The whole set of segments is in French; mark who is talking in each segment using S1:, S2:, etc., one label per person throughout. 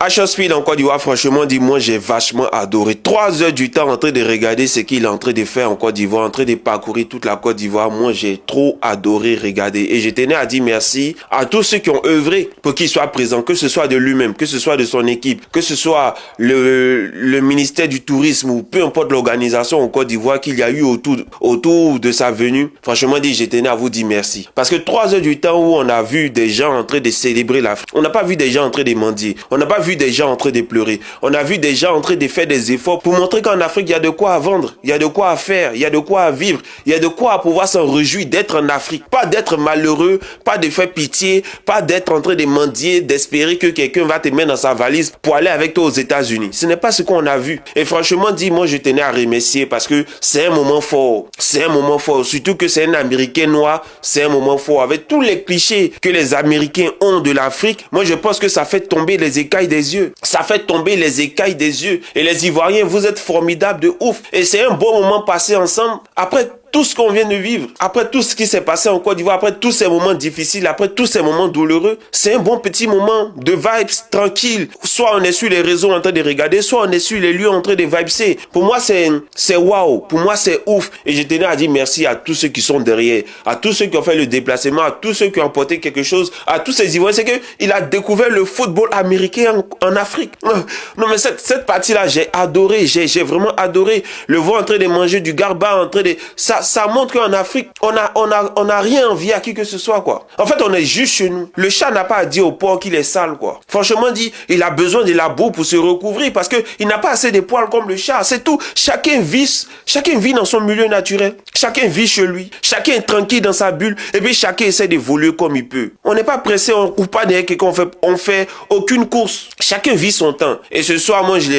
S1: Ash Speed en Côte d'Ivoire, franchement, dis-moi, j'ai vachement adoré. 3 heures du temps en train de regarder ce qu'il est en train de faire en Côte d'Ivoire, en train de parcourir toute la Côte d'Ivoire. Moi, j'ai trop adoré regarder. Et je tenais à dire merci à tous ceux qui ont œuvré pour qu'il soit présent, que ce soit de lui-même, que ce soit de son équipe, que ce soit le ministère du Tourisme ou peu importe l'organisation en Côte d'Ivoire qu'il y a eu autour de sa venue. Franchement, je tenais à vous dire merci. Parce que 3 heures du temps où on a vu des gens en train de célébrer l'Afrique, on n'a pas vu des gens en train de mendier, on n'a pas vu des gens en train de pleurer, on a vu des gens en train de faire des efforts pour montrer qu'en Afrique, il y a de quoi à vendre, il y a de quoi à faire, il y a de quoi à vivre, il y a de quoi à pouvoir s'en réjouir d'être en Afrique. Pas d'être malheureux, pas de faire pitié, pas d'être en train de mendier, d'espérer que quelqu'un va te mettre dans sa valise pour aller avec toi aux États-Unis. Ce n'est pas ce qu'on a vu. Et franchement, moi, je tenais à remercier parce que c'est un moment fort. C'est un moment fort. Surtout que c'est un Américain noir, c'est un moment fort. Avec tous les clichés que les Américains ont de l'Afrique, moi, je pense que ça fait tomber les écailles des yeux. Ça fait tomber les écailles des yeux. Et les Ivoiriens, vous êtes formidables de ouf. Et c'est un bon moment passé ensemble. Après tout ce qu'on vient de vivre, après tout ce qui s'est passé en Côte d'Ivoire, après tous ces moments difficiles, après tous ces moments douloureux, c'est un bon petit moment de vibes tranquille. Soit on est sur les réseaux en train de regarder, soit on est sur les lieux en train de vibser. Pour moi, c'est waouh. Pour moi, c'est ouf. Et je tenais à dire merci à tous ceux qui sont derrière, à tous ceux qui ont fait le déplacement, à tous ceux qui ont apporté quelque chose, à tous ces Ivoiriens. C'est qu'il a découvert le football américain en Afrique. Non, mais cette partie-là, j'ai adoré. J'ai vraiment adoré. Le voir en train de manger du garba, en train de... Ça montre qu'en Afrique, on a rien envie à qui que ce soit, quoi. En fait, on est juste chez nous. Le chat n'a pas à dire au porc qu'il est sale, quoi. Franchement il a besoin de la boue pour se recouvrir parce que il n'a pas assez de poils comme le chat. C'est tout. Chacun vit dans son milieu naturel. Chacun vit chez lui. Chacun est tranquille dans sa bulle. Et puis, chacun essaie d'évoluer comme il peut. On n'est pas pressé, on ne court pas derrière quelqu'un, on fait aucune course. Chacun vit son temps. Et ce soir, moi, je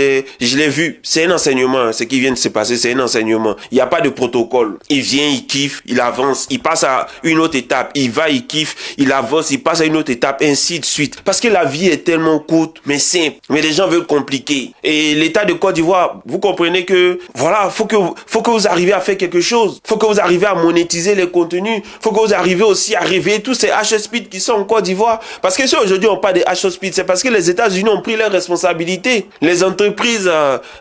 S1: l'ai vu. C'est un enseignement. Ce qui vient de se passer, c'est un enseignement. Il n'y a pas de protocole. Il vient, il kiffe, il avance, il passe à une autre étape, il va, il kiffe, il avance, il passe à une autre étape, ainsi de suite. Parce que la vie est tellement courte, mais simple. Mais les gens veulent compliquer. Et l'État de Côte d'Ivoire, vous comprenez que, voilà, faut que vous arriviez à faire quelque chose. Faut que vous arriviez à monétiser les contenus. Faut que vous arriviez aussi à réveiller tous ces H-Speed qui sont en Côte d'Ivoire. Parce que si aujourd'hui on parle des H-Speed, c'est parce que les États-Unis ont pris leurs responsabilités. Les entreprises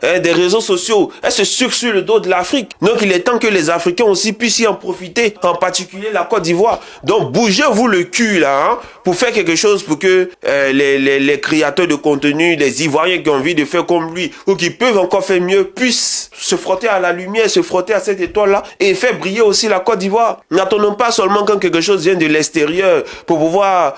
S1: des réseaux sociaux, elles se sucrent sur le dos de l'Afrique. Donc il est temps que les Africains aussi puissent y en profiter, en particulier la Côte d'Ivoire. Donc bougez-vous le cul là, pour faire quelque chose pour que les créateurs de contenu, les Ivoiriens qui ont envie de faire comme lui ou qui peuvent encore faire mieux, puissent se frotter à la lumière, se frotter à cette étoile-là et faire briller aussi la Côte d'Ivoire. N'attendons pas seulement quand quelque chose vient de l'extérieur pour pouvoir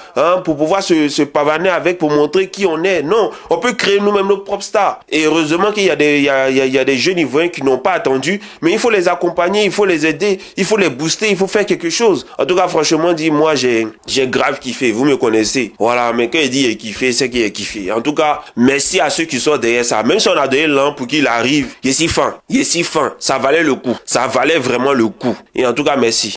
S1: se pavaner avec, pour montrer qui on est. Non, on peut créer nous-mêmes nos propres stars. Et heureusement qu'il y a des jeunes Ivoiriens qui n'ont pas attendu, mais il faut les accompagner, il faut les aider, il faut les booster, il faut faire quelque chose. En tout cas, franchement, moi, j'ai grave kiffé. Vous me connaissez. Voilà, mais quand il dit kiffé, c'est qu'il est kiffé. En tout cas, merci à ceux qui sont derrière ça. Même si on a donné l'an pour qu'il arrive, il est si fin. Ça valait le coup. Ça valait vraiment le coup. Et en tout cas, merci.